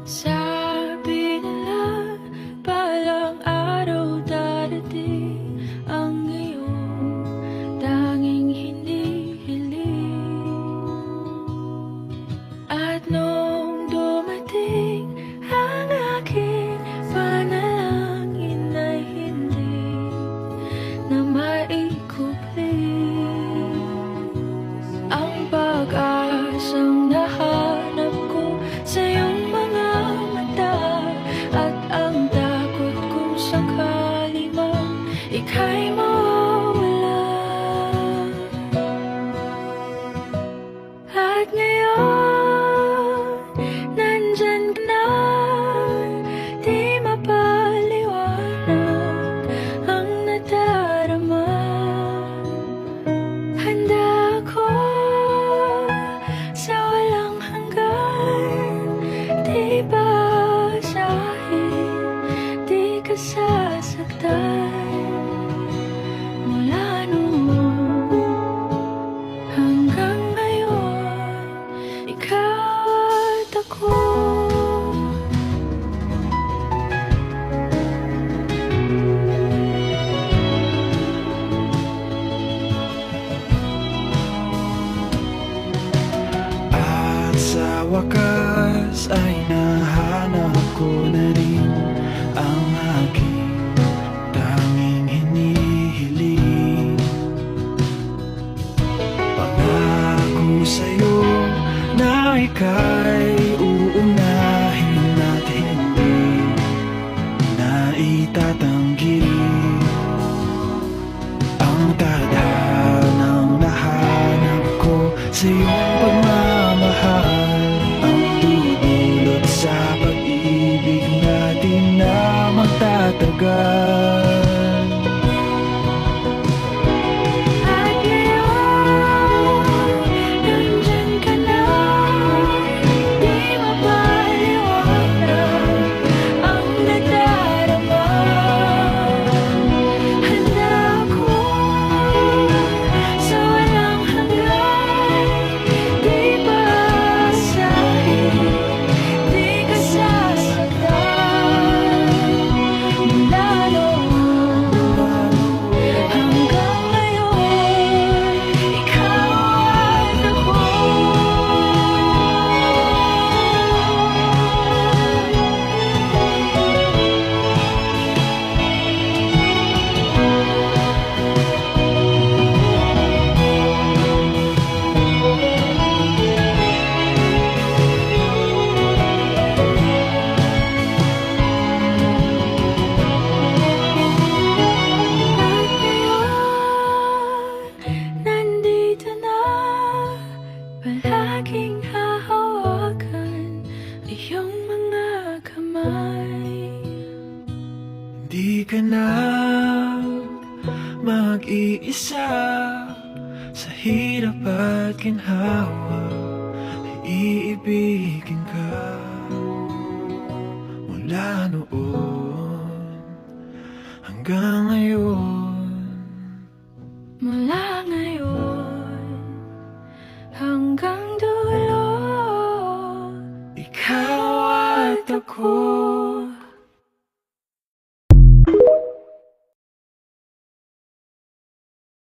Sabi nila, balang araw darating ang iyong tanging hinihiling. At nung dumating ang aking panalangin ay hindi na maikupli. Ang pag-asang nahanap ko sa iyong mga mata, at ang takot kung sakali man ika'y mawawala. At ngayon, nandyan ka na, di mapaliwanag ang nadarama. Handa ako sa walang hanggan, di basahin, di ka sasaktan. Mula noon hanggang ngayon, ikaw at ako. Sa wakas ay nahanap ko na rin ang aking tanging hinihiling. Pangako sa'yo na ika'y uunahin at hindi na itatanggi. Ang tadhanang nahanap ko sa iyong pagmamahal, ang dudulot sa pag-ibig natin na magtatagal. At ngayon, nandyan ka na, di mapaliwanag ang nadarama. Handa ako sa walang hanggan, di basahin, di ka sasaktan. Mula noon hanggang ngayon, ikaw at ako. At ngayon, nandito na, palaging hahawakan iyong mga kamay. Hindi ka na mag-iisa sa hirap at ginhawa, iibigin ka. Mula noon hanggang ngayon.